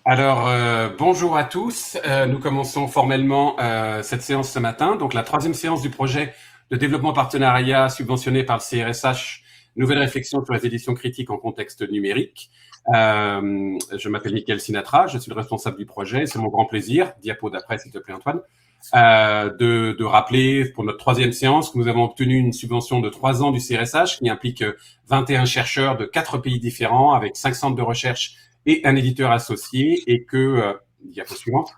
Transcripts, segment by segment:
Alors, bonjour à tous. Nous commençons formellement cette séance ce matin. Donc, la troisième séance du projet de développement partenariat subventionné par le CRSH, Nouvelles réflexions sur les éditions critiques en contexte numérique. Je m'appelle Michael Sinatra, je suis le responsable du projet. C'est mon grand plaisir, diapo d'après s'il te plaît Antoine, de rappeler pour notre troisième séance que nous avons obtenu une subvention de 3 ans du CRSH qui implique 21 chercheurs de 4 pays différents avec 5 centres de recherche et un éditeur associé, et que, diapo suivante,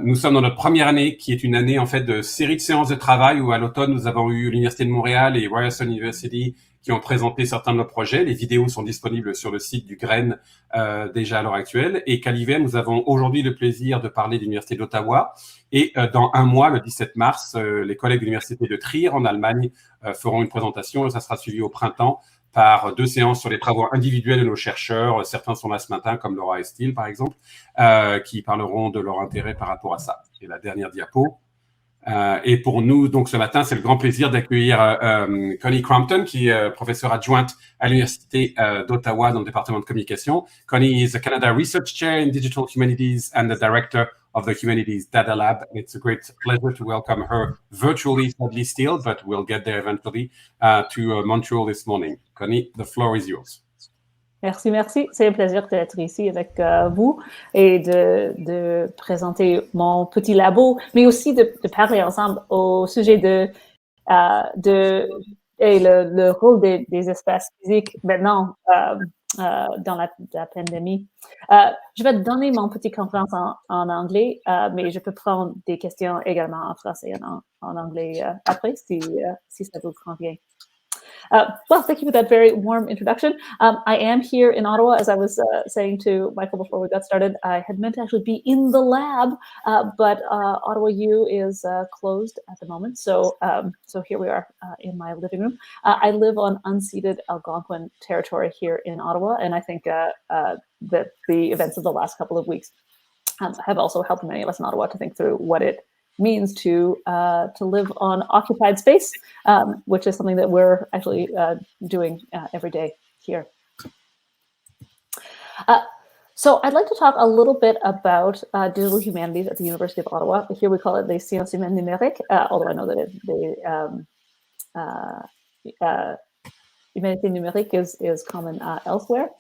nous sommes dans notre première année, qui est une année en fait de série de séances de travail où à l'automne nous avons eu l'Université de Montréal et Ryerson University qui ont présenté certains de nos projets. Les vidéos sont disponibles sur le site du GREN déjà à l'heure actuelle. Et qu'à l'hiver, nous avons aujourd'hui le plaisir de parler de l'Université d'Ottawa. Et dans un mois, le 17 mars, les collègues de l'Université de Trier en Allemagne feront une présentation et ça sera suivi au printemps par 2 séances sur les travaux individuels de nos chercheurs. Certains sont là ce matin, comme Laura et Steele, par exemple, qui parleront de leur intérêt par rapport à ça. Et la dernière diapo. Et pour nous, donc ce matin, c'est le grand plaisir d'accueillir Connie Crampton, qui est professeure adjointe à l'Université d'Ottawa dans le département de communication. Connie is a Canada Research Chair in Digital Humanities and the Director of the Humanities Data Lab. It's a great pleasure to welcome her virtually, sadly still, but we'll get there eventually, to Montreal this morning. Connie, the floor is yours. Merci, merci. C'est un plaisir d'être ici avec vous et de présenter mon petit labo, mais aussi de parler ensemble au sujet et le rôle des espaces physiques maintenant dans la pandémie. Je vais donner mon petite conférence en anglais, mais je peux prendre des questions également en français et en anglais après, si ça vous convient. Well, thank you for that very warm introduction. I am here in Ottawa, as I was saying to Michael before we got started. I had meant to actually be in the lab, but Ottawa U is closed at the moment. So here we are in my living room. I live on unceded Algonquin territory here in Ottawa, and I think that the events of the last couple of weeks have also helped many of us in Ottawa to think through what it means to live on occupied space, which is something that we're actually doing every day here. So I'd like to talk a little bit about digital humanities at the University of Ottawa. Here we call it les séances numériques, although I know that Humanities numérique is common elsewhere.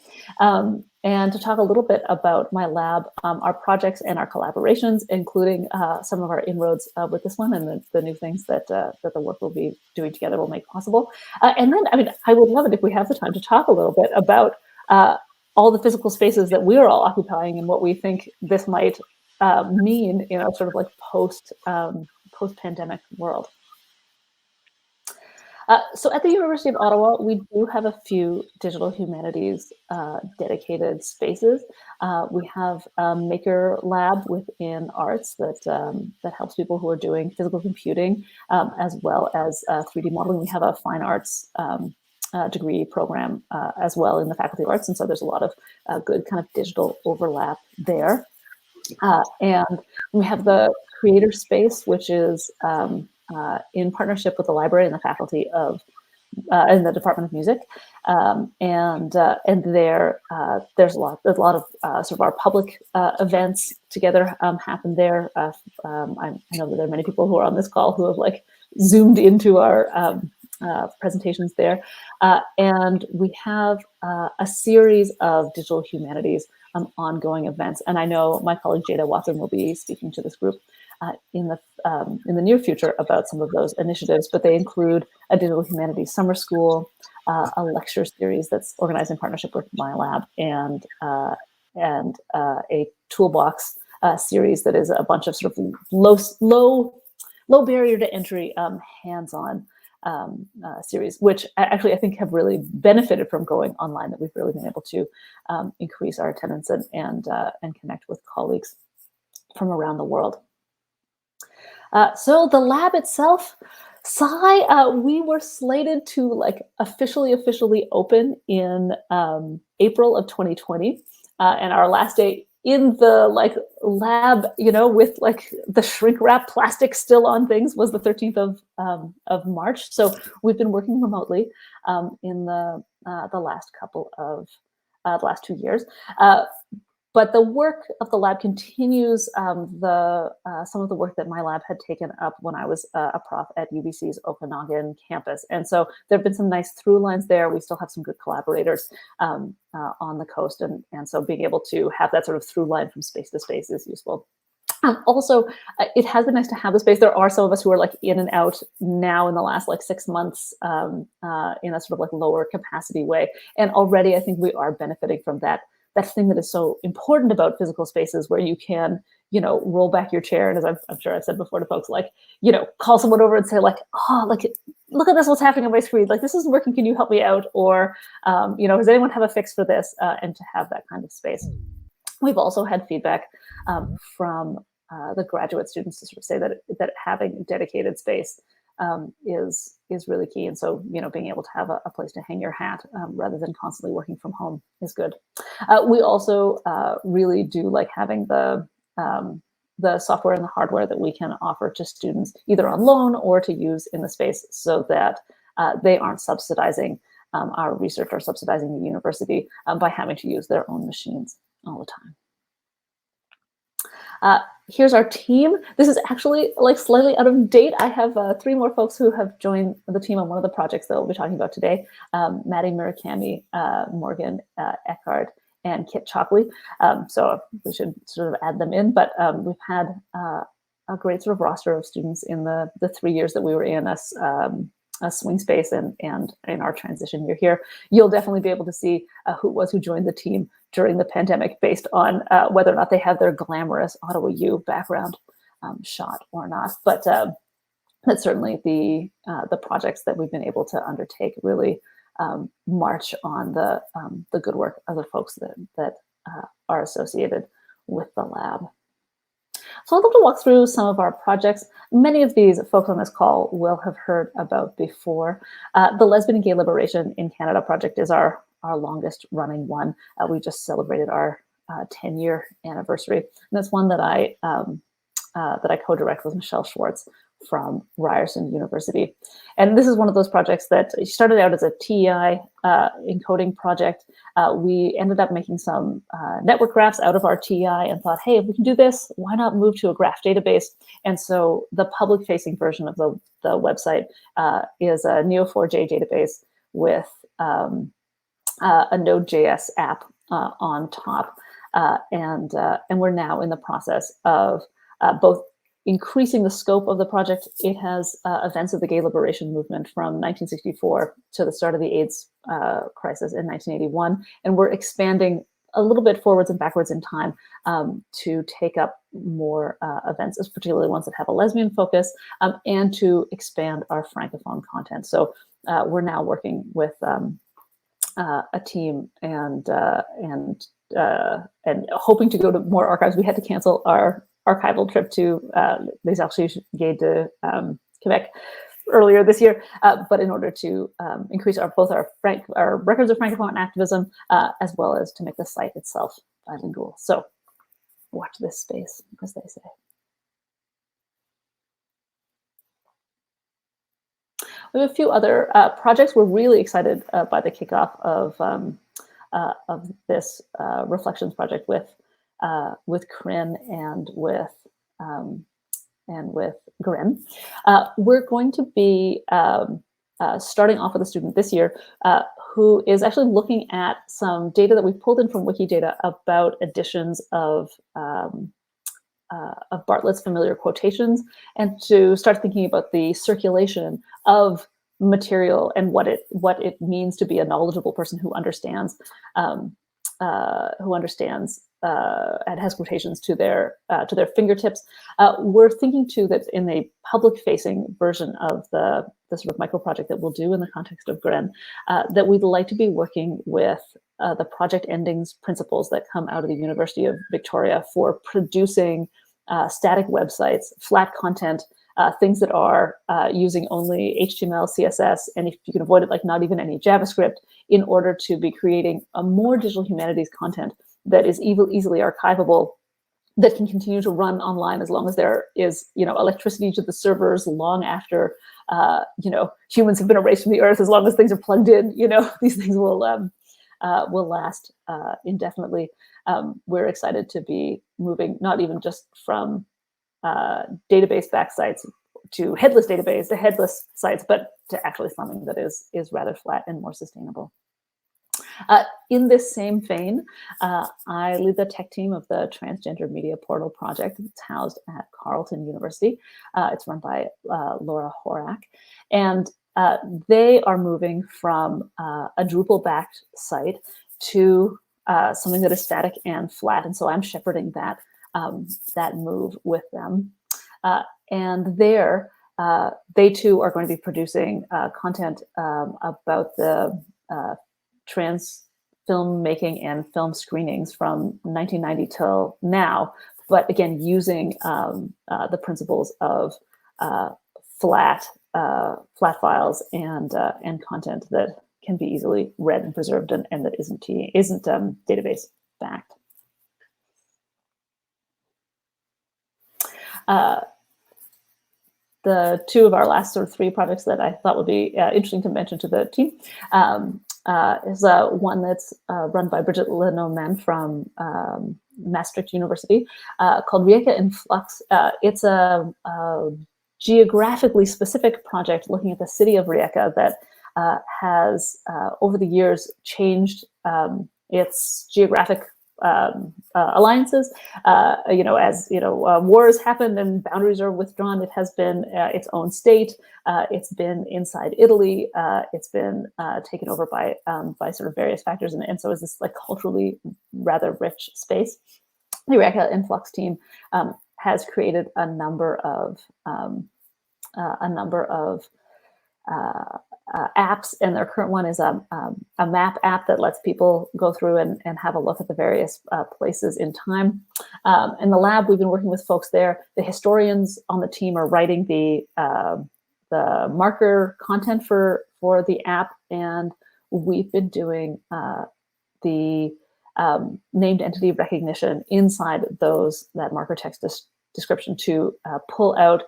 And to talk a little bit about my lab, our projects and our collaborations, including some of our inroads with this one and the new things that the work we'll be doing together will make possible. And then, I mean, I would love it if we have the time to talk a little bit about all the physical spaces that we're all occupying and what we think this might mean in a sort of like post-pandemic world. So at the University of Ottawa, we do have a few digital humanities dedicated spaces. We have a maker lab within arts that helps people who are doing physical computing, as well as 3D modeling. We have a fine arts degree program as well in the Faculty of Arts, and so there's a lot of good kind of digital overlap there. And we have the creator space, which is in partnership with the library and the faculty of in the Department of Music, and there's a lot of sort of our public events together happen there. I know that there are many people who are on this call who have like zoomed into our presentations there, and we have a series of digital humanities ongoing events. And I know my colleague Jada Watson will be speaking to this group in the near future about some of those initiatives, but they include a digital humanities summer school, a lecture series that's organized in partnership with my lab, and a toolbox series that is a bunch of sort of low barrier to entry hands-on series, which actually I think have really benefited from going online, that we've really been able to increase our attendance and connect with colleagues from around the world. So the lab itself, we were slated to like officially open in April of 2020, and our last day in the like lab, you know, with like the shrink wrap plastic still on things, was the 13th of March. So we've been working remotely in the last 2 years. But the work of the lab continues some of the work that my lab had taken up when I was a prof at UBC's Okanagan campus. And so there have been some nice through lines there. We still have some good collaborators on the coast. And so being able to have that sort of through line from space to space is useful. Also, it has been nice to have the space. There are some of us who are like in and out now in the last like 6 months in a sort of like lower capacity way. And already I think we are benefiting from that thing that is so important about physical spaces, where you can, roll back your chair. And as I'm sure I've said before to folks, like, call someone over and say like, oh, like, look at this, what's happening on my screen. Like, this isn't working. Can you help me out? Or, does anyone have a fix for this? And to have that kind of space. We've also had feedback from the graduate students to sort of say that having dedicated space is really key. And so, being able to have a place to hang your hat rather than constantly working from home is good. We also really do like having the software and the hardware that we can offer to students either on loan or to use in the space, so that they aren't subsidizing our research or subsidizing the university by having to use their own machines all the time. Here's our team. This is actually like slightly out of date. I have 3 more folks who have joined the team on one of the projects that we'll be talking about today. Maddie Murakami, Morgan Eckhart, and Kit Chalkley. So we should sort of add them in, but we've had a great sort of roster of students in the 3 years that we were in a swing space and in our transition year here. You'll definitely be able to see who joined the team during the pandemic based on whether or not they have their glamorous Ottawa U background shot or not. But that's certainly the projects that we've been able to undertake really march on the good work of the folks that are associated with the lab. So I'd love to walk through some of our projects. Many of these folks on this call will have heard about before. The Lesbian and Gay Liberation in Canada project is our longest running one. We just celebrated our 10-year anniversary. And that's one that I co-direct with Michelle Schwartz from Ryerson University. And this is one of those projects that started out as a TEI encoding project. We ended up making some network graphs out of our TEI and thought, hey, if we can do this, why not move to a graph database? And so the public-facing version of the website is a Neo4j database with a Node.js app on top. And we're now in the process of both increasing the scope of the project. It has events of the gay liberation movement from 1964 to the start of the AIDS crisis in 1981. And we're expanding a little bit forwards and backwards in time to take up more events, particularly ones that have a lesbian focus, and to expand our Francophone content. So we're now working with a team and hoping to go to more archives. We had to cancel our archival trip to Les Archives Gays de Quebec earlier this year, but in order to increase both our records of Francophone activism, as well as to make the site itself bilingual. So watch this space, as they say. We have a few other projects. We're really excited by the kickoff of this reflections project with Corinne and with Grin. We're going to be starting off with a student this year who is actually looking at some data that we pulled in from Wikidata about editions of Bartlett's familiar quotations, and to start thinking about the circulation of material and what it means to be a knowledgeable person who understands and has quotations to their fingertips. We're thinking too that in a public-facing version of the sort of micro project that we'll do in the context of Gren, that we'd like to be working with the project endings principles that come out of the University of Victoria for producing static websites, flat content, things that are using only HTML, CSS, and if you can avoid it, like not even any JavaScript, in order to be creating a more digital humanities content that is easily archivable, that can continue to run online as long as there is, electricity to the servers long after, humans have been erased from the earth. As long as things are plugged in, these things will will last indefinitely. We're excited to be moving not even just from database-backed sites to headless database to headless sites, but to actually something that is rather flat and more sustainable. In this same vein, I lead the tech team of the Transgender Media Portal project. It's housed at Carleton University. It's run by Laura Horak. And they are moving from a Drupal-backed site to something that is static and flat. And so I'm shepherding that, that move with them. And there, they too are going to be producing content about the trans filmmaking and film screenings from 1990 till now, but again, using the principles of flat files and content that can be easily read and preserved and that isn't database backed. The two of our last sort of three projects that I thought would be interesting to mention to the team is one that's run by Bridget Lenormand from Maastricht University called Reika Influx. It's a geographically specific project looking at the city of Reika that has over the years changed its geographic alliances. As wars happened and boundaries are withdrawn, it has been its own state. It's been inside Italy. It's been taken over by sort of various factors, and so is this like culturally rather rich space. The Reika Influx team has created a number of apps, and their current one is a map app that lets people go through and have a look at the various places in time. In the lab, we've been working with folks there. The historians on the team are writing the marker content for the app, and we've been doing the named entity recognition inside that marker text description to pull out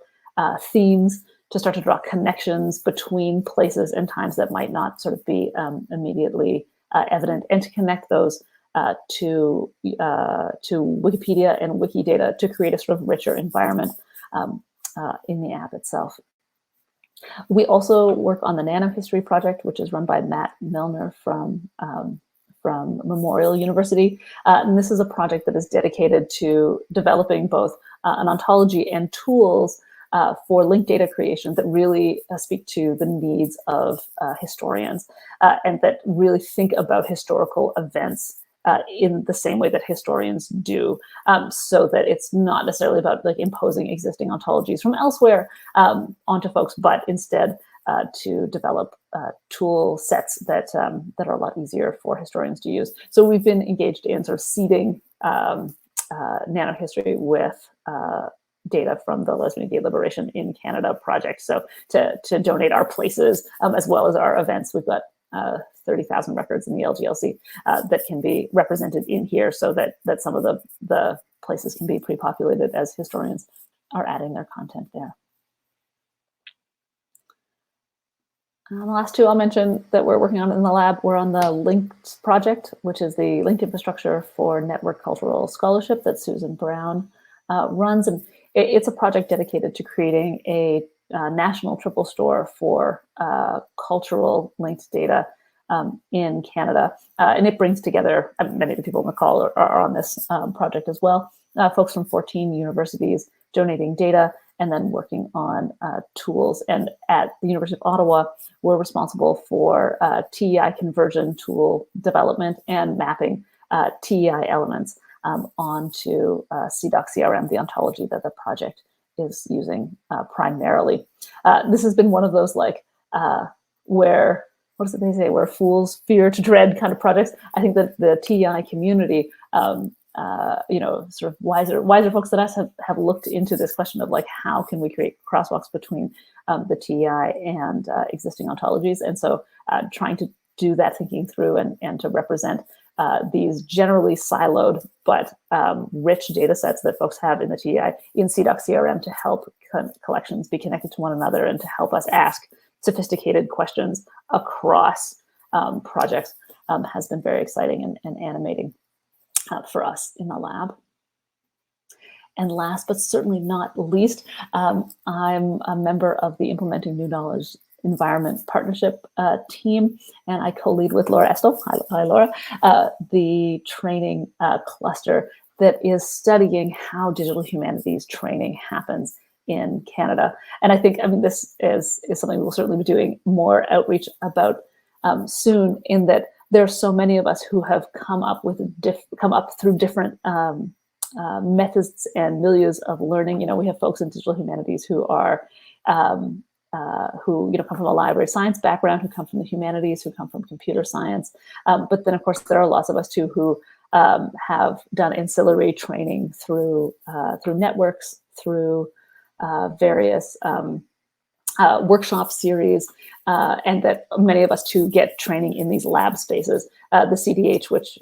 themes, to start to draw connections between places and times that might not sort of be immediately evident, and to connect those to Wikipedia and Wikidata to create a sort of richer environment in the app itself. We also work on the Nanohistory project, which is run by Matt Milner from Memorial University. And this is a project that is dedicated to developing both an ontology and tools for linked data creation that really speak to the needs of historians and that really think about historical events in the same way that historians do, so that it's not necessarily about like imposing existing ontologies from elsewhere onto folks, but instead to develop tool sets that are a lot easier for historians to use. So we've been engaged in sort of seeding nanohistory with data from the Lesbian and Gay Liberation in Canada project. So to donate our places as well as our events, we've got 30,000 records in the LGLC that can be represented in here, so that some of the places can be pre-populated as historians are adding their content there. The last two I'll mention that we're working on in the lab, we're on the Linked project, which is the linked infrastructure for network cultural scholarship that Susan Brown runs. And it's a project dedicated to creating a national triple store for cultural linked data in Canada. And it brings together, many of the people on the call are on this project as well, folks from 14 universities donating data and then working on tools. And at the University of Ottawa, we're responsible for TEI conversion tool development and mapping TEI elements onto CDOC CRM, the ontology that the project is using primarily. This has been one of those like where, what does it they say, where fools fear to dread kind of projects. I think that the TEI community, sort of wiser folks than us have looked into this question of like, how can we create crosswalks between the TEI and existing ontologies? And so trying to do that thinking through and to represent these generally siloed but rich data sets that folks have in the TEI in CDOC CRM to help collections be connected to one another and to help us ask sophisticated questions across projects. has been very exciting and animating for us in the lab. And last, but certainly not least, I'm a member of the Implementing New Knowledge Environment Partnership team, and I co-lead with Laura Estel, hi Laura, the training cluster that is studying how digital humanities training happens in Canada. And I think, this is something we'll certainly be doing more outreach about soon, in that there are so many of us who have come up through different methods and milieus of learning. We have folks in digital humanities who are who come from a library science background, who come from the humanities, who come from computer science. But then, of course, there are lots of us too who have done ancillary training through networks, through various workshop series, and that many of us too get training in these lab spaces. The CDH, which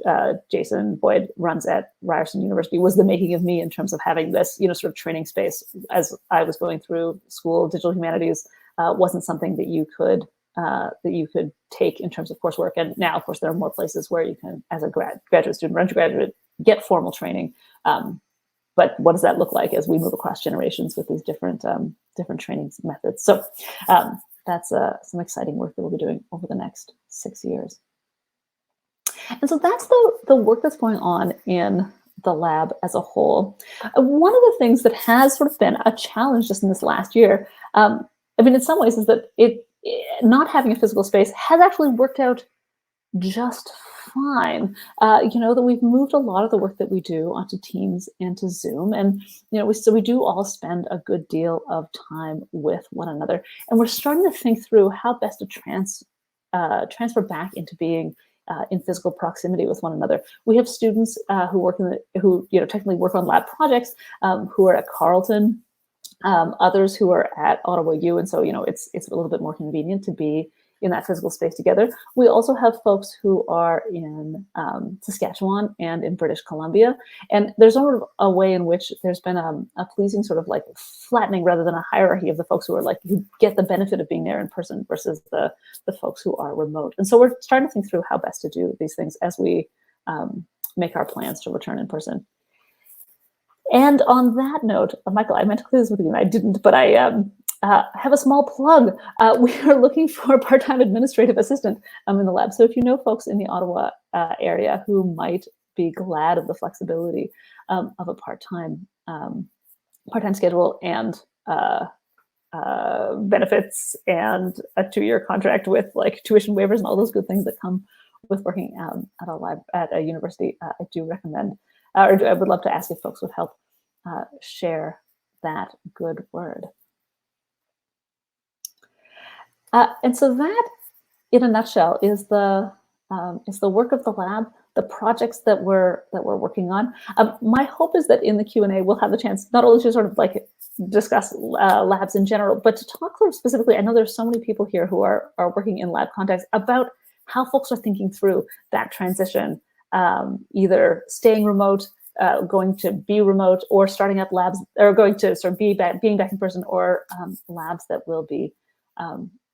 Jason Boyd runs at Ryerson University, was the making of me in terms of having this, sort of training space as I was going through school. Digital humanities wasn't something that you could take in terms of coursework, and now, of course, there are more places where you can, as a graduate student or undergraduate, get formal training. But what does that look like as we move across generations with these different training methods? So that's some exciting work that we'll be doing over the next 6 years. And so that's the work that's going on in the lab as a whole. One of the things that has sort of been a challenge just in this last year, in some ways, is that not having a physical space has actually worked out just fine. That we've moved a lot of the work that we do onto Teams and to Zoom, and we do all spend a good deal of time with one another, and we're starting to think through how best to transfer back into being in physical proximity with one another. We have students who technically work on lab projects, who are at Carleton, others who are at Ottawa U, and so it's a little bit more convenient to be in that physical space together. We also have folks who are in Saskatchewan and in British Columbia. And there's sort of a way in which there's been a pleasing sort of like flattening rather than a hierarchy of the folks who get the benefit of being there in person versus the folks who are remote. And so we're starting to think through how best to do these things as we make our plans to return in person. And on that note, Michael, I meant to clear this with you and I didn't, but I have a small plug. We are looking for a part-time administrative assistant in the lab. So if you know folks in the Ottawa area who might be glad of the flexibility of a part-time schedule and benefits and a 2-year contract with like tuition waivers and all those good things that come with working at a university, I do recommend, or I would love to ask if folks would help share that good word. And so that, in a nutshell, is the work of the lab, the projects that we're working on. My hope is that in the Q&A we'll have the chance not only to sort of like discuss labs in general, but to talk sort of specifically. I know there's so many people here who are working in lab context about how folks are thinking through that transition, either staying remote, going to be remote, or starting up labs, or going to sort of being back in person, or labs that will be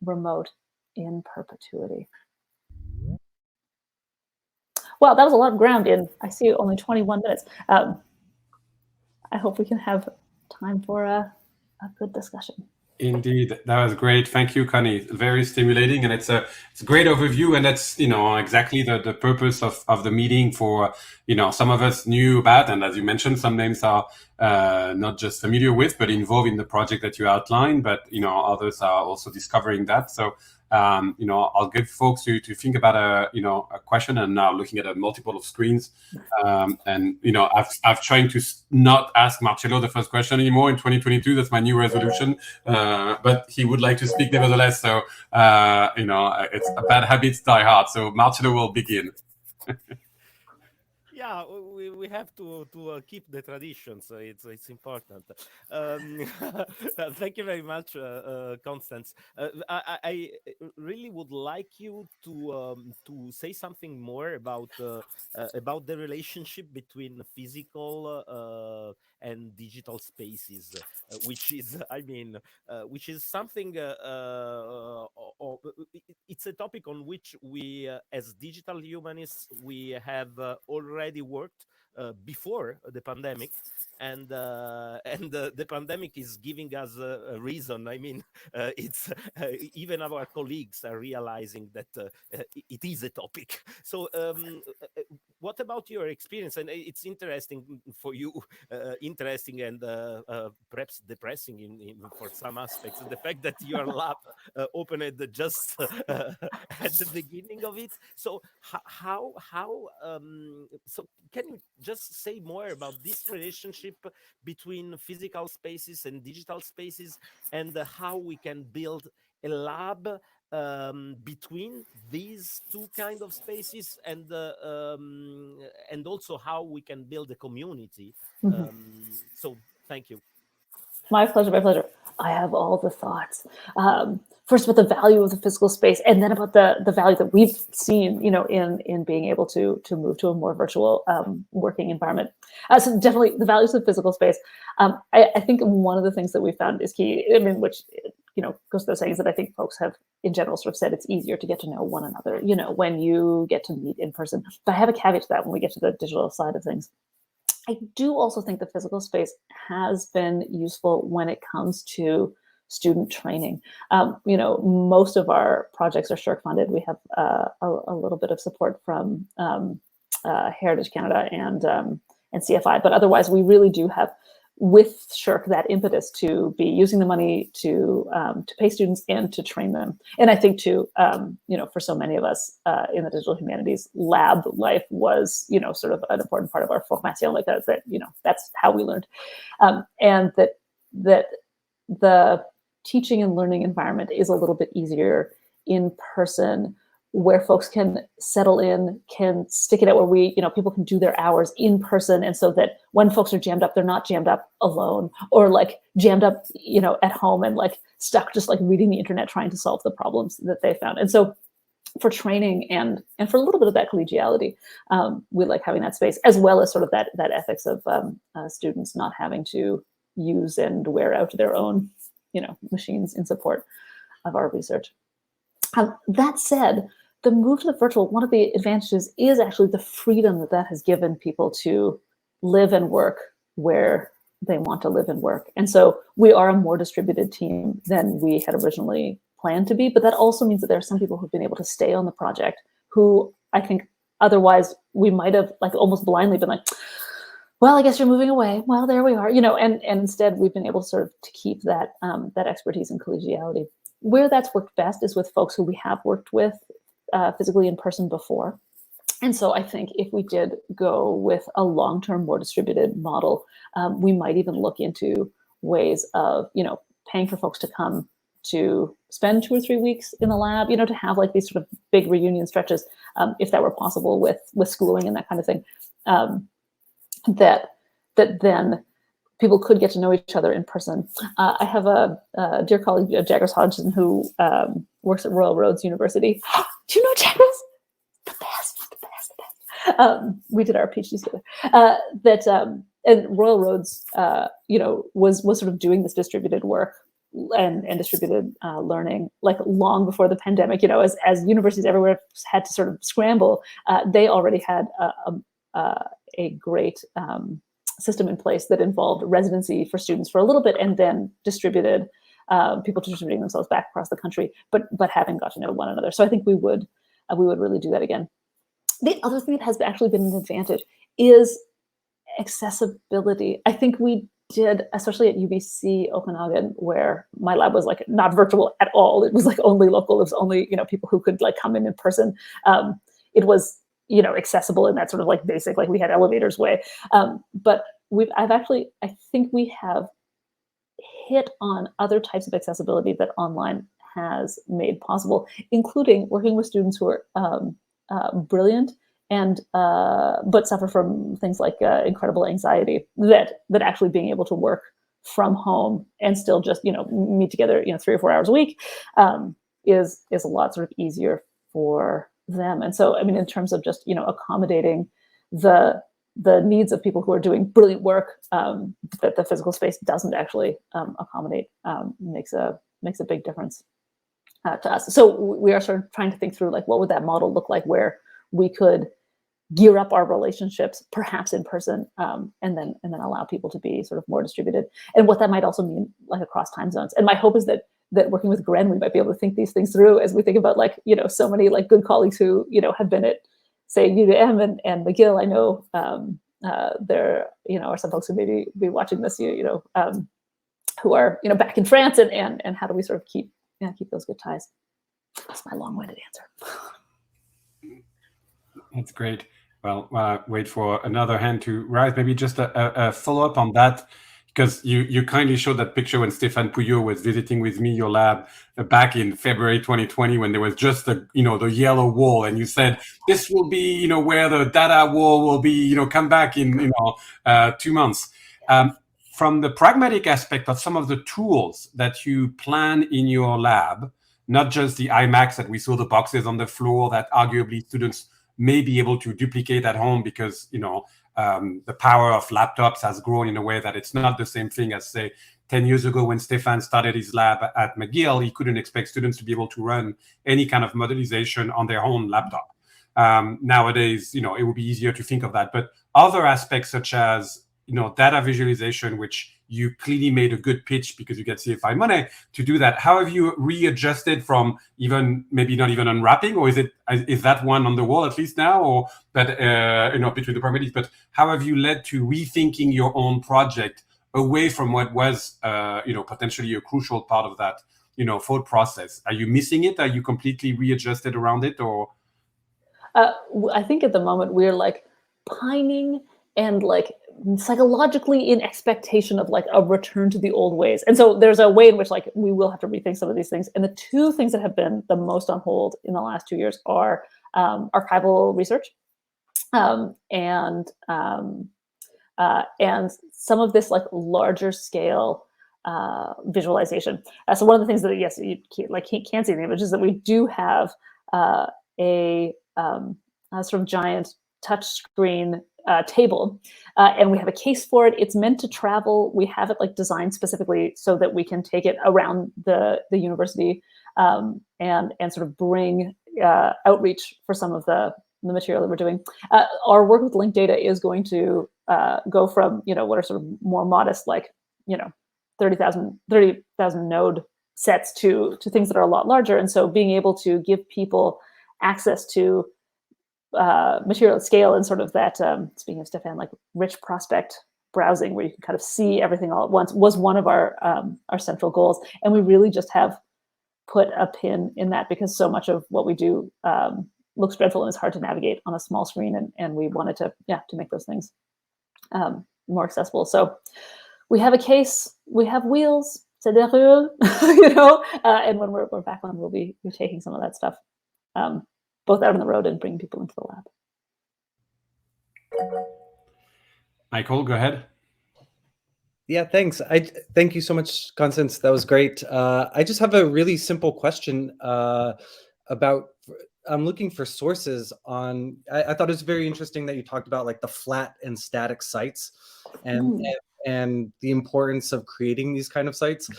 remote in perpetuity. Well, that was a lot of ground in, I see, only 21 minutes. I hope we can have time for a good discussion. Indeed, that was great. Thank you, Connie. Very stimulating, and it's a great overview, and that's exactly the purpose of the meeting. For some of us knew about, and as you mentioned, some names are not just familiar with, but involved in the project that you outlined. But others are also discovering that. So I'll give folks to think about a question, and now looking at a multiple of screens. And I've tried to not ask Marcello the first question anymore in 2022. That's my new resolution. But he would like to speak nevertheless. So it's a bad habit die hard. So Marcello will begin. Yeah, we have to keep the traditions. It's important. Um, thank you very much, Constance. I really would like you to say something more about the relationship between physical and digital spaces, which is, I mean, which is something. It's a topic on which we, as digital humanists, we have already worked before the pandemic, and the pandemic is giving us a reason. I mean, it's even our colleagues are realizing that it is a topic. So, what about your experience? And it's interesting for you, interesting and perhaps depressing for some aspects. The fact that your lab opened just at the beginning of it. So so can you just say more about this relationship between physical spaces and digital spaces, and how we can build a lab between these two kind of spaces, and also how we can build a community. Mhm. So thank you. My pleasure, my pleasure. I have all the thoughts. First about the value of the physical space, and then about the value that we've seen, in being able to move to a more virtual working environment. So definitely the values of physical space. I think one of the things that we found is key. I mean, which goes to those things that I think folks have in general sort of said it's easier to get to know one another, when you get to meet in person. But I have a caveat to that when we get to the digital side of things. I do also think the physical space has been useful when it comes to student training. Most of our projects are SSHRC funded. We have a little bit of support from Heritage Canada and CFI, but otherwise we really do have, with SSHRC, that impetus to be using the money to pay students and to train them. And I think too, for so many of us in the digital humanities, lab life was, sort of an important part of our formation. Like that, that's how we learned, and that the teaching and learning environment is a little bit easier in person, where folks can settle in, can stick it out, where people can do their hours in person. And so that when folks are jammed up, they're not jammed up alone, or like jammed up, at home and like stuck just like reading the internet, trying to solve the problems that they found. And so for training and for a little bit of that collegiality, we like having that space, as well as sort of that ethics of students not having to use and wear out their own, machines in support of our research. That said, the move to the virtual, one of the advantages is actually the freedom that has given people to live and work where they want to live and work. And so we are a more distributed team than we had originally planned to be, but that also means that there are some people who've been able to stay on the project who I think otherwise we might have like almost blindly been like, well, I guess you're moving away. Well, there we are, and instead we've been able to sort of to keep that expertise and collegiality. Where that's worked best is with folks who we have worked with physically in person before. And so I think if we did go with a long-term, more distributed model, we might even look into ways of, paying for folks to come to spend 2 or 3 weeks in the lab, to have like these sort of big reunion stretches, if that were possible with schooling and that kind of thing, that then people could get to know each other in person. I have a dear colleague, Jaggers Hodgson, who works at Royal Roads University. Do you know Jaggers? The best. We did our PhDs together. And Royal Roads, was sort of doing this distributed work and distributed learning like long before the pandemic. As universities everywhere had to sort of scramble, they already had a great system in place that involved residency for students for a little bit, and then distributed people distributing themselves back across the country, but having got to know one another. So I think we would really do that again. The other thing that has actually been an advantage is accessibility. I think we did, especially at UBC Okanagan, where my lab was like not virtual at all. It was like only local. It was only, people who could like come in person. It was, accessible in that sort of like basic, like we had elevators way. But I think we have hit on other types of accessibility that online has made possible, including working with students who are brilliant and but suffer from things like incredible anxiety, that actually being able to work from home and still just, meet together, 3 or 4 hours a week, is a lot sort of easier for them. And so, I mean, in terms of just, accommodating the needs of people who are doing brilliant work, that the physical space doesn't actually accommodate, makes a big difference to us. So we are sort of trying to think through, like, what would that model look like, where we could gear up our relationships, perhaps in person, and then allow people to be sort of more distributed, and what that might also mean, like, across time zones. And my hope is that working with Gren, we might be able to think these things through as we think about, like, so many, like, good colleagues who, have been at, say, UWM and McGill. I know there, are some folks who maybe be watching this, who are, back in France, and how do we sort of keep those good ties? That's my long-winded answer. That's great. Well, wait for another hand to rise. Maybe just a follow-up on that, because you kindly showed that picture when Stéphane Pouillot was visiting with me your lab back in February 2020, when there was just the yellow wall, and you said this will be where the data wall will be come back in 2 months. From the pragmatic aspect of some of the tools that you plan in your lab, not just the iMacs that we saw, the boxes on the floor that arguably students may be able to duplicate at home, because the power of laptops has grown in a way that it's not the same thing as, say, 10 years ago when Stéphane started his lab at McGill. He couldn't expect students to be able to run any kind of modelization on their own laptop. Nowadays, it would be easier to think of that. But other aspects such as data visualization, which you clearly made a good pitch because you get CFI money to do that. How have you readjusted from maybe not even unwrapping, or is that one on the wall at least now, or that between the pragmatics? But how have you led to rethinking your own project away from what was potentially a crucial part of that thought process? Are you missing it? Are you completely readjusted around it, or? I think at the moment we're like pining and like psychologically in expectation of like a return to the old ways. And so there's a way in which like we will have to rethink some of these things. And the two things that have been the most on hold in the last 2 years are archival research and some of this like larger scale visualization. So one of the things that, yes, you can't see the images, that we do have a sort of giant touch screen table, and we have a case for it. It's meant to travel. We have it like designed specifically so that we can take it around the university and sort of bring outreach for some of the material that we're doing. Our work with linked data is going to go from what are sort of more modest, like 30,000 node sets to things that are a lot larger. And so being able to give people access to material at scale and sort of that, speaking of Stéphane, like rich prospect browsing where you can kind of see everything all at once, was one of our central goals. And we really just have put a pin in that because so much of what we do looks dreadful and is hard to navigate on a small screen. And we wanted to make those things more accessible. So we have a case, we have wheels, c'est des roues, and when we're back on, we'll be taking some of that stuff both out on the road and bring people into the lab. Michael, go ahead. Yeah, thanks. Thank you so much, Constance. That was great. I just have a really simple question about, I'm looking for sources on, I thought it was very interesting that you talked about like the flat and static sites and the importance of creating these kind of sites.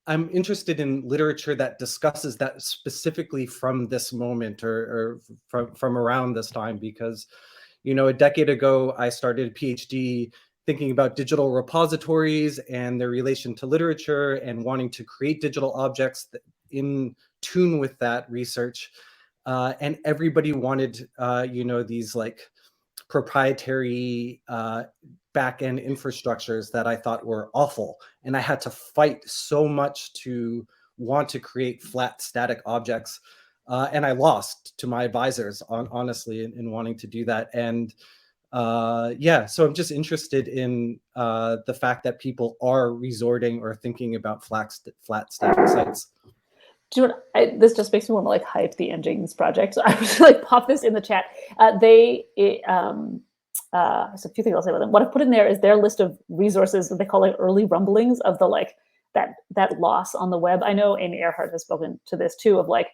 I'm interested in literature that discusses that specifically from this moment or from around this time, because, a decade ago, I started a PhD thinking about digital repositories and their relation to literature and wanting to create digital objects in tune with that research. And everybody wanted, these like proprietary back-end infrastructures that I thought were awful. And I had to fight so much to want to create flat static objects. And I lost to my advisors, honestly, in wanting to do that. And so I'm just interested in the fact that people are resorting or thinking about flat static sites. Do you know what, this just makes me want to like hype the Endings project. So I was like pop this in the chat. There's a few things I'll say about them. What I put in there is their list of resources that they call like early rumblings of the like that loss on the web. I know Amy Earhart has spoken to this too, of like,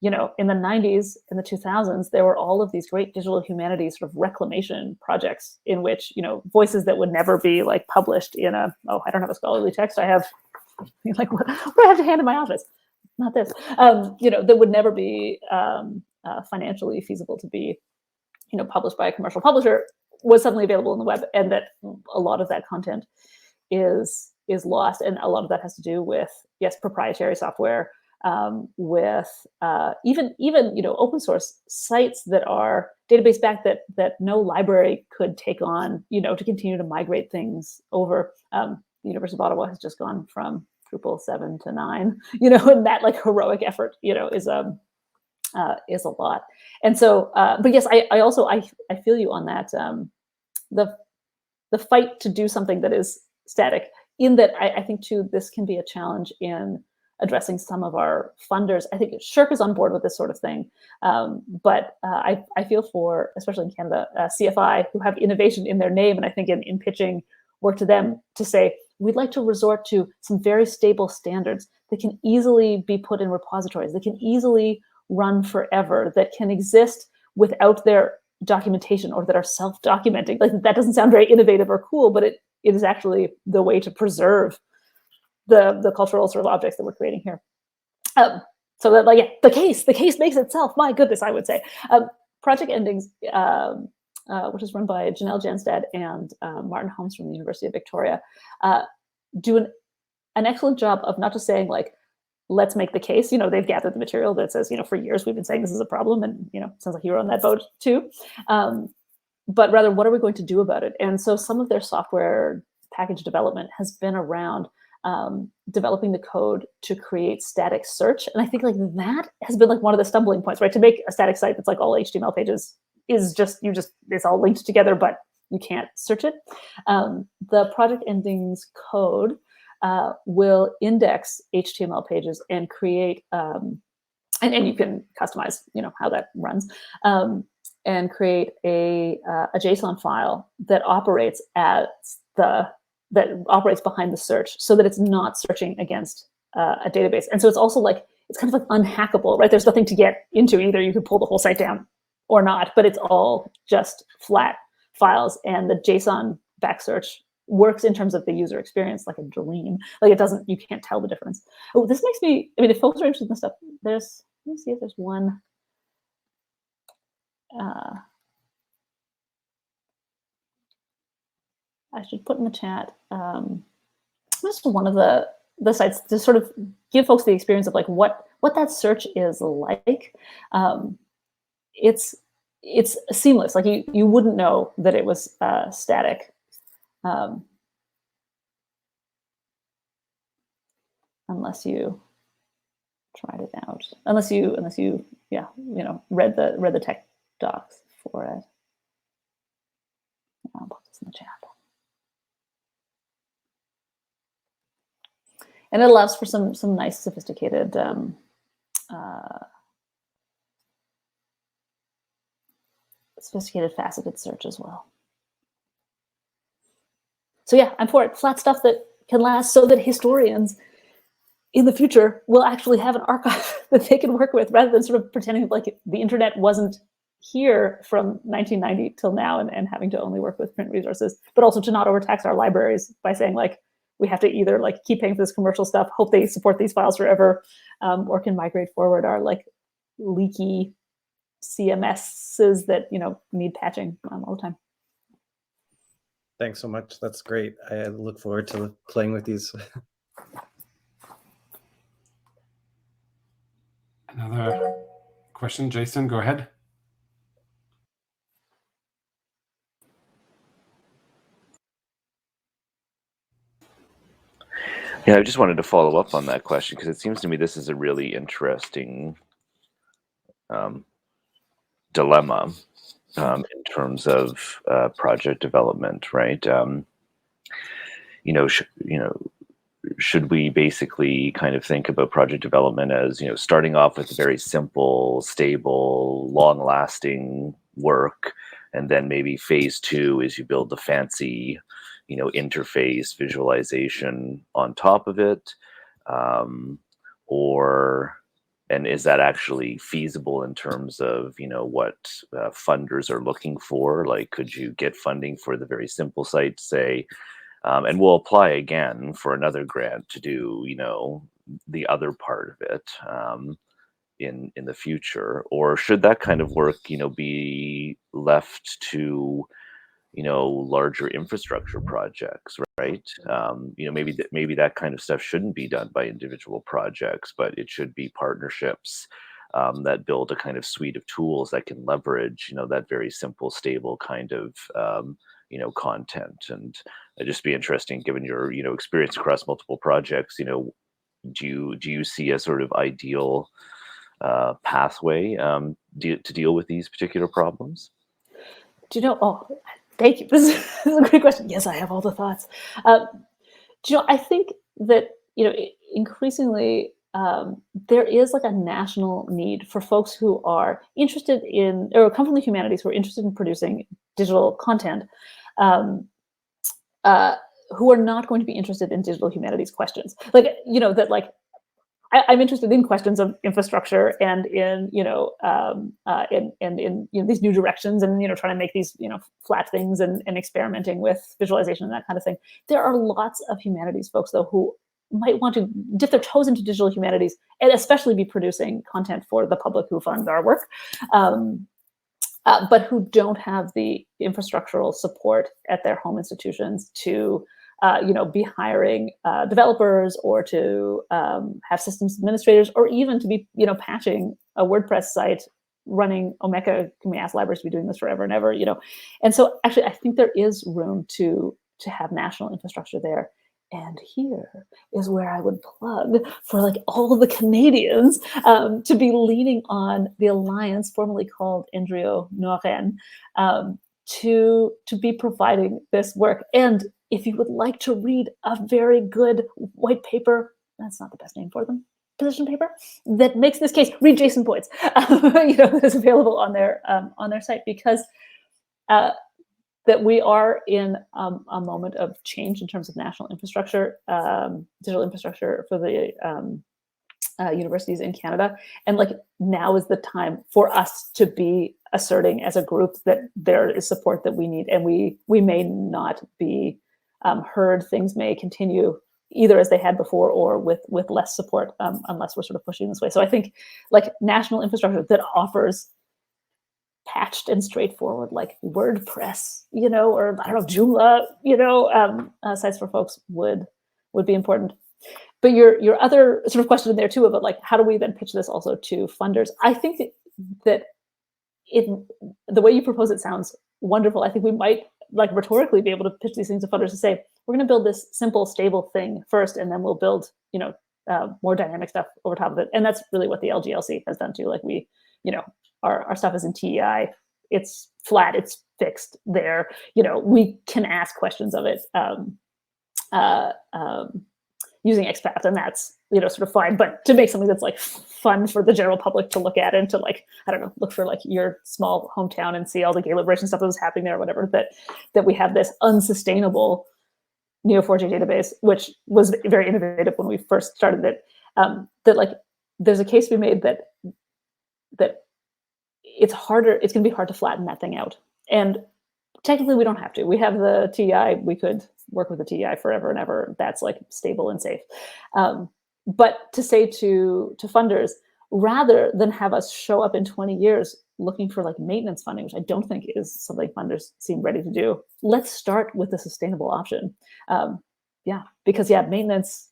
you know, in the 90s, in the 2000s, there were all of these great digital humanities sort of reclamation projects in which, you know, voices that would never be like published in a, oh, I don't have a scholarly text. I have like, what do I have to hand in my office? Not this, you know, that would never be financially feasible to be, you know, published by a commercial publisher, was suddenly available on the web, and that a lot of that content is lost, and a lot of that has to do with, yes, proprietary software, with even you know, open source sites that are database backed that no library could take on, you know, to continue to migrate things over. The University of Ottawa has just gone from Drupal 7 to 9, you know, and that like heroic effort, you know, is a lot. And so, but yes, I also I feel you on that. The fight to do something that is static, in that I think too, this can be a challenge in addressing some of our funders. I think Shirk is on board with this sort of thing, but I feel for, especially in Canada, CFI, who have innovation in their name, and I think in pitching work to them to say, we'd like to resort to some very stable standards that can easily be put in repositories, that can easily run forever, that can exist without their documentation, or that are self-documenting. Like, that doesn't sound very innovative or cool, but it is actually the way to preserve the cultural sort of objects that we're creating here. So that, like, yeah, the case makes itself. My goodness, I would say. Project Endings, which is run by Janelle Jenstad and Martin Holmes from the University of Victoria, do an excellent job of not just saying like, let's make the case. You know, they've gathered the material that says, you know, for years we've been saying this is a problem, and, you know, sounds like you were on that boat too. But rather, what are we going to do about it? And so some of their software package development has been around developing the code to create static search. And I think like that has been like one of the stumbling points, right? To make a static site that's like all HTML pages is just, it's all linked together, but you can't search it. The Project Endings code will index HTML pages and create, and you can customize, you know, how that runs, and create a JSON file that operates that operates behind the search, so that it's not searching against a database. And so it's also like, it's kind of like unhackable, right? There's nothing to get into. Either you could pull the whole site down or not, but it's all just flat files, and the JSON back search works in terms of the user experience like a dream. Like, it doesn't, you can't tell the difference. Oh, this makes me, I mean, if folks are interested in this stuff, let me see if there's one. I should put in the chat. This is one of the sites to sort of give folks the experience of like what that search is like. It's seamless. Like, you wouldn't know that it was static. Unless you tried it out, unless you yeah, you know, read the tech docs for it. I'll put this in the chat. And it allows for some nice sophisticated faceted search as well. So yeah, I'm for it. Flat stuff that can last, so that historians in the future will actually have an archive that they can work with, rather than sort of pretending like the internet wasn't here from 1990 till now, and having to only work with print resources, but also to not overtax our libraries by saying like, we have to either like keep paying for this commercial stuff, hope they support these files forever, or can migrate forward our like leaky CMSs that, you know, need patching all the time. Thanks so much. That's great. I look forward to playing with these. Another question, Jason, go ahead. Yeah, I just wanted to follow up on that question, because it seems to me this is a really interesting dilemma in terms of project development, right? should we basically kind of think about project development as, starting off with very simple, stable, long-lasting work, and then maybe phase 2 is you build the fancy, interface visualization on top of it, and is that actually feasible in terms of, what funders are looking for? Like, could you get funding for the very simple site, say, and we'll apply again for another grant to do, the other part of it in the future? Or should that kind of work, be left to, larger infrastructure projects, right? Maybe that kind of stuff shouldn't be done by individual projects, but it should be partnerships that build a kind of suite of tools that can leverage, that very simple, stable kind of content. And it'd just be interesting, given your experience across multiple projects, do you see a sort of ideal pathway to deal with these particular problems? Thank you. This is a great question. Yes, I have all the thoughts. I think that increasingly there is like a national need for folks who are interested in, or come from the humanities, who are interested in producing digital content, who are not going to be interested in digital humanities questions. I'm interested in questions of infrastructure and in these new directions, and trying to make these flat things and experimenting with visualization and that kind of thing. There are lots of humanities folks though who might want to dip their toes into digital humanities and especially be producing content for the public who funds our work, but who don't have the infrastructural support at their home institutions to be hiring developers, or to have systems administrators, or even to be, patching a WordPress site, running Omeka. Can we ask libraries to be doing this forever and ever, And so actually, I think there is room to have national infrastructure there. And here is where I would plug for all of the Canadians to be leaning on the alliance formerly called Endrio Noren to be providing this work. And if you would like to read a very good white paper, that's not the best name for them, position paper, that makes this case, read Jason Boyd's, that is available on their site, because that we are in a moment of change in terms of national infrastructure, digital infrastructure for the universities in Canada. And now is the time for us to be asserting as a group that there is support that we need, and we may not be heard. Things may continue either as they had before, or with less support, unless we're sort of pushing this way. So I think national infrastructure that offers patched and straightforward, WordPress, or I don't know, Joomla, sites for folks would be important. But your other sort of question in there too about how do we then pitch this also to funders? I think that the way you propose it sounds wonderful. I think we might rhetorically be able to pitch these things to funders to say, we're going to build this simple, stable thing first, and then we'll build, more dynamic stuff over top of it. And that's really what the LGLC has done too. Our stuff is in TEI. It's flat. It's fixed there. We can ask questions of it using XPath, and that's sort of fine. But to make something that's fun for the general public to look at, and to I don't know, look for your small hometown and see all the gay liberation stuff that was happening there, or whatever, that we have this unsustainable Neo4j database, which was very innovative when we first started it. There's a case to be made that it's harder. It's going to be hard to flatten that thing out. And technically, we don't have to. We have the TEI. We could work with the TEI forever and ever. That's stable and safe. But to say to funders, rather than have us show up in 20 years looking for maintenance funding, which I don't think is something funders seem ready to do, let's start with the sustainable option. Because maintenance,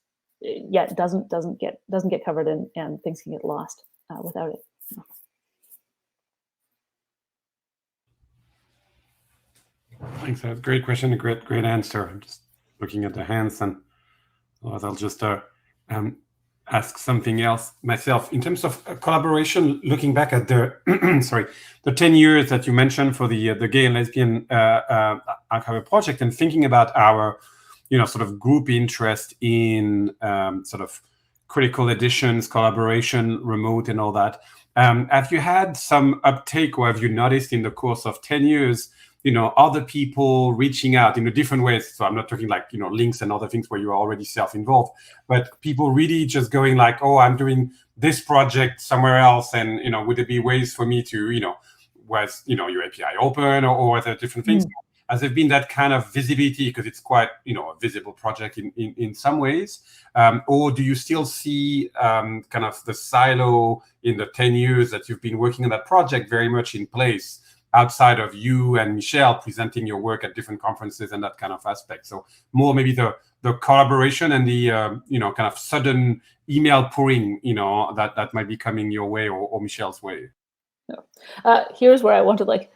doesn't get covered, and things can get lost without it. Thanks. That's a great question, a great answer. I'm just looking at the hands, and I'll just ask something else myself. In terms of collaboration, looking back at the the 10 years that you mentioned for the Gay and Lesbian Archival project, and thinking about our sort of group interest in sort of critical editions, collaboration, remote, and all that. Have you had some uptake, or have you noticed in the course of 10 years, other people reaching out in different ways? So I'm not talking like, links and other things where you're already self-involved, but people really just going like, oh, I'm doing this project somewhere else, and, would there be ways for me to, was, your API open, or other different things? Has there been that kind of visibility, because it's quite, a visible project in some ways? Or do you still see kind of the silo in the 10 years that you've been working on that project very much in place, outside of you and Michelle presenting your work at different conferences and that kind of aspect? So more maybe the collaboration and the, kind of sudden email pouring, that might be coming your way, or Michelle's way. Here's where I want to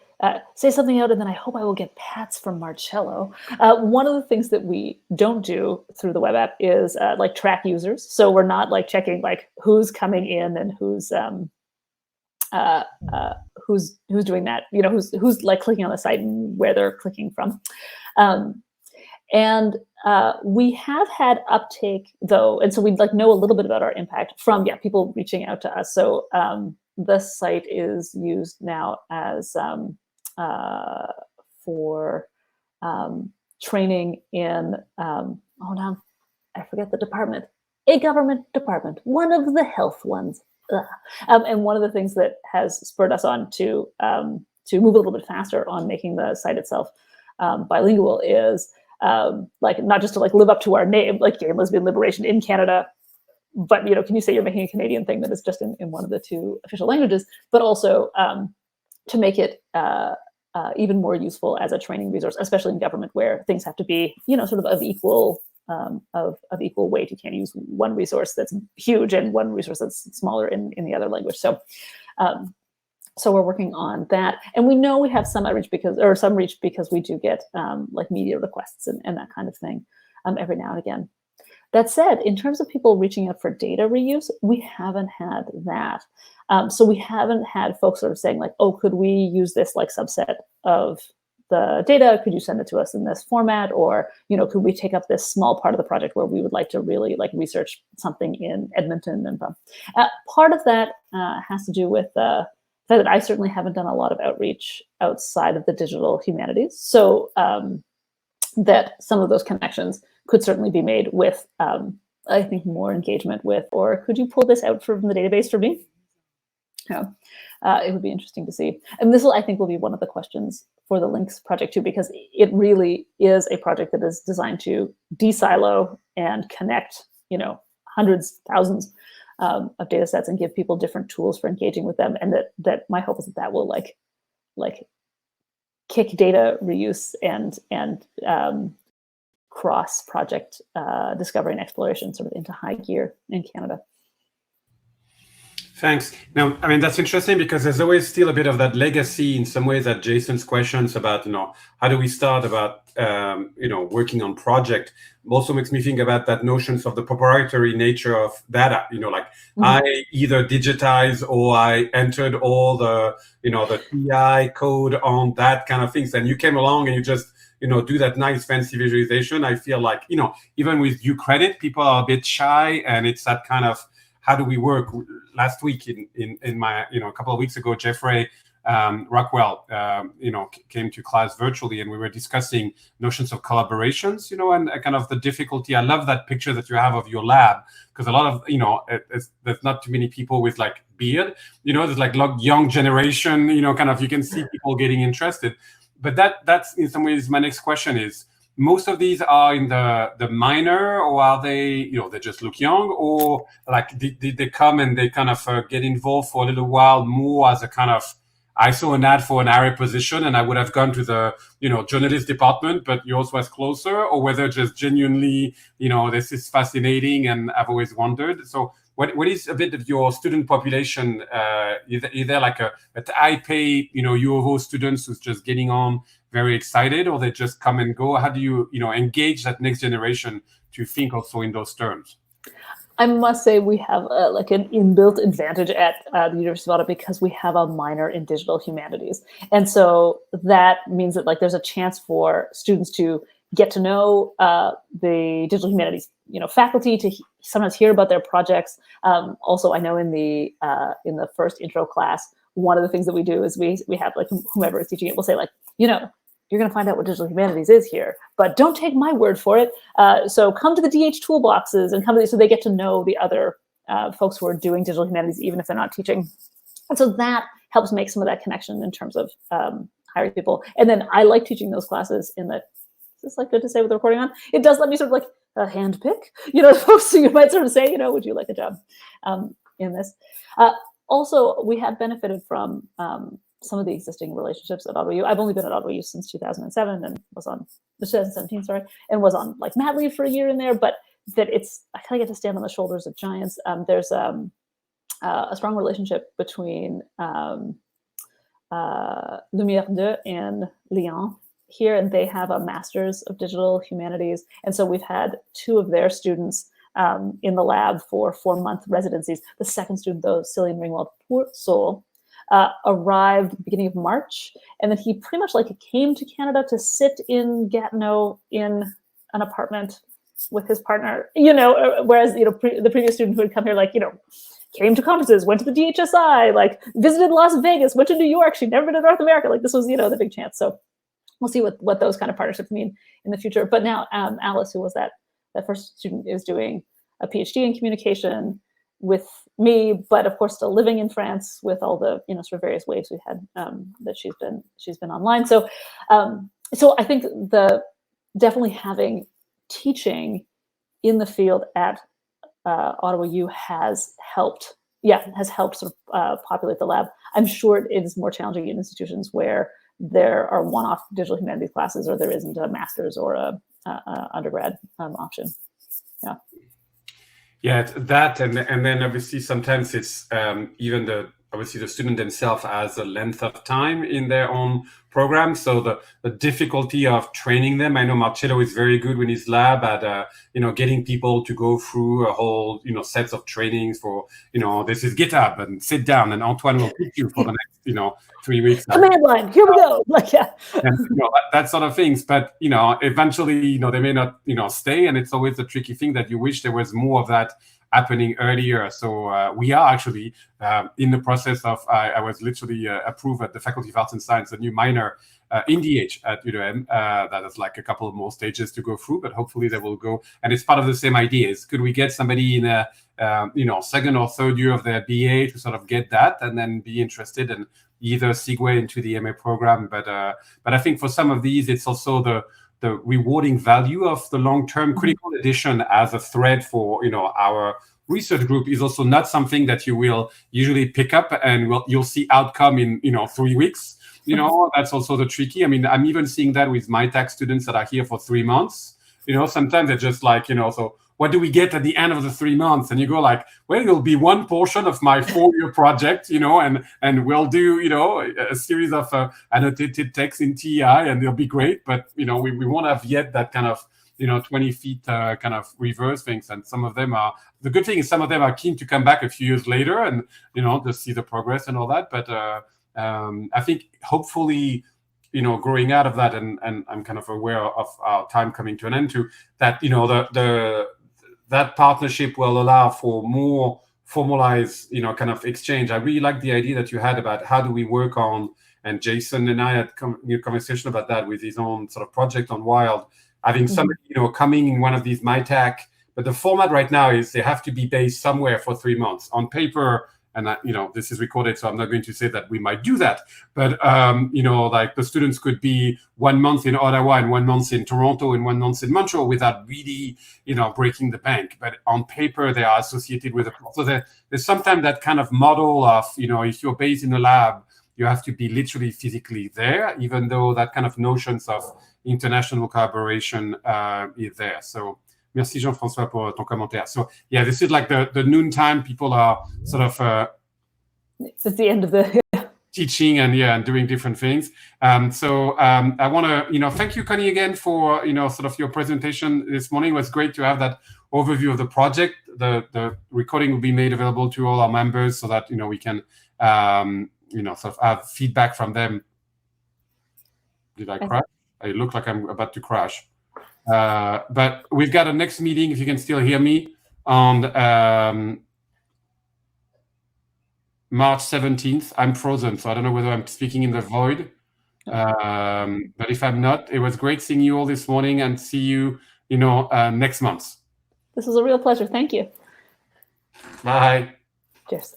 say something out, and then I hope I will get pats from Marcello. One of the things that we don't do through the web app is track users. So we're not checking who's coming in and who's doing that, who's clicking on the site and where they're clicking from. And we have had uptake though, and so we'd know a little bit about our impact from people reaching out to us. So the site is used now as for training in, oh no, I forget the department, a government department, one of the health ones. And one of the things that has spurred us on to move a little bit faster on making the site itself bilingual is not just to live up to our name, Gay and Lesbian Liberation in Canada, but can you say you're making a Canadian thing that is just in one of the two official languages, but also to make it even more useful as a training resource, especially in government where things have to be, sort of equal weight. You can't use one resource that's huge and one resource that's smaller in the other language. So we're working on that, and we know we have some reach because we do get media requests and that kind of thing every now and again. That said, in terms of people reaching out for data reuse, we haven't had that. So we haven't had folks sort of saying oh, could we use this subset of the data? Could you send it to us in this format? Or, could we take up this small part of the project where we would like to really research something in Edmonton? And part of that has to do with the fact that I certainly haven't done a lot of outreach outside of the digital humanities. So that some of those connections could certainly be made with, I think, more engagement with, or could you pull this out from the database for me? It would be interesting to see. And this, I think, will be one of the questions for the Links project too, because it really is a project that is designed to de-silo and connect, hundreds, thousands of data sets and give people different tools for engaging with them. And that my hope is that will kick data reuse and cross-project discovery and exploration sort of into high gear in Canada. Thanks. Now, I mean, that's interesting because there's always still a bit of that legacy in some ways that Jason's questions about, how do we start about, working on project also makes me think about that notions of the proprietary nature of data, I either digitize or I entered all the, the TI code on that kind of things. And you came along and you just, do that nice fancy visualization. I feel like, even with due credit, people are a bit shy, and it's that kind of, how do we work? Last week in my, a couple of weeks ago, Jeffrey Rockwell, came to class virtually, and we were discussing notions of collaborations, and kind of the difficulty. I love that picture that you have of your lab, because a lot of, there's not too many people with beard, there's young generation, kind of, you can see people getting interested. But that's in some ways my next question is, most of these are in the minor, or are they, they just look young, or did they come and they kind of get involved for a little while more as a kind of, I saw an ad for an area position and I would have gone to the, journalist department, but yours was closer, or whether just genuinely, this is fascinating and I've always wondered. So what is a bit of your student population? Is there a Taipei, U of O students who's just getting on very excited, or they just come and go? How do you, engage that next generation to think also in those terms? I must say we have an inbuilt advantage at the University of Ottawa because we have a minor in digital humanities. And so that means that there's a chance for students to get to know the digital humanities, faculty, to sometimes hear about their projects. Also, I know in the first intro class, one of the things that we do is we have like whomever is teaching it will say like, you're going to find out what digital humanities is here, but don't take my word for it. So come to the DH toolboxes and come to these, so they get to know the other folks who are doing digital humanities, even if they're not teaching. And so that helps make some of that connection in terms of hiring people. And then I like teaching those classes in that, is this like good to say with the recording on? It does let me sort of like hand pick, folks who you might sort of say, would you like a job in this? Also, we have benefited from some of the existing relationships at Ottawa U. I've only been at Ottawa U since 2007 and was on 2017, sorry, and was on like mat leave for a year in there. But that I kind of get to stand on the shoulders of giants. There's a strong relationship between Lumière 2 and Lyon here, and they have a Master's of Digital Humanities. And so we've had 2 of their students in the lab for 4-month residencies. The second student, though, Cillian Ringwald-Purcell, arrived beginning of March, and then he pretty much like came to Canada to sit in Gatineau in an apartment with his partner, whereas the previous student who had come here, like, came to conferences, went to the DHSI, like visited Las Vegas, went to New York, she'd never been to North America, like this was, the big chance. So we'll see what those kind of partnerships mean in the future. But now Alice, who was that first student, is doing a PhD in communication with me, but of course still living in France with all the sort of various waves we had that she's been online. So so I think definitely having teaching in the field at Ottawa U has helped sort of populate the lab. I'm sure it is more challenging in institutions where there are one-off digital humanities classes, or there isn't a master's or a undergrad option. Yeah. Yeah, that, and then obviously sometimes it's even the student themselves has a length of time in their own program. So the difficulty of training them. I know Marcello is very good with his lab at getting people to go through a whole sets of trainings for this is GitHub and sit down, and Antoine will teach you for the next 3 weeks. Command line, here we go. Like, yeah. And that sort of things. But eventually they may not stay, and it's always a tricky thing that you wish there was more of that happening earlier. So we are actually in the process of, I was literally approved at the Faculty of Arts and Science, a new minor in DH at UWM. That is like a couple of more stages to go through, but hopefully they will go. And it's part of the same ideas. Could we get somebody in a second or third year of their BA to sort of get that and then be interested and either segue into the MA program? But I think for some of these, it's also the rewarding value of the long-term critical edition as a thread for our research group is also not something that you will usually pick up and you'll see outcome in 3 weeks. That's also the tricky. I mean, I'm even seeing that with my tax students that are here for 3 months. Sometimes they're just like, so what do we get at the end of the 3 months? And you go like, well, it'll be one portion of my 4-year project, and we'll do, a series of annotated text in TI, and they'll be great. But, we won't have yet that kind of, 20 feet kind of reverse things. And some of them the good thing is some of them are keen to come back a few years later and, to see the progress and all that. But I think hopefully, growing out of that, and I'm kind of aware of our time coming to an end too, that, that partnership will allow for more formalized, kind of exchange. I really like the idea that you had about how do we work on, and Jason and I had conversation about that with his own sort of project on Wild, having somebody, coming in one of these MyTech, but the format right now is they have to be based somewhere for 3 months on paper. And this is recorded, so I'm not going to say that we might do that. But, like the students could be 1 month in Ottawa and 1 month in Toronto and 1 month in Montreal without really, breaking the bank. But on paper, they are associated with so there's sometimes that kind of model of, if you're based in a lab, you have to be literally physically there, even though that kind of notions of international collaboration is there. So merci Jean-François pour ton commentaire. So yeah, this is like the noontime. People are sort of it's the end of the teaching and doing different things. So I want to thank you, Connie, again for sort of your presentation this morning. It was great to have that overview of the project. The recording will be made available to all our members so that we can sort of have feedback from them. Did I crash? I look like I'm about to crash. But we've got a next meeting, if you can still hear me, on March 17th. I'm frozen, so I don't know whether I'm speaking in the void. But if I'm not, it was great seeing you all this morning, and see you, next month. This was a real pleasure. Thank you. Bye. Cheers.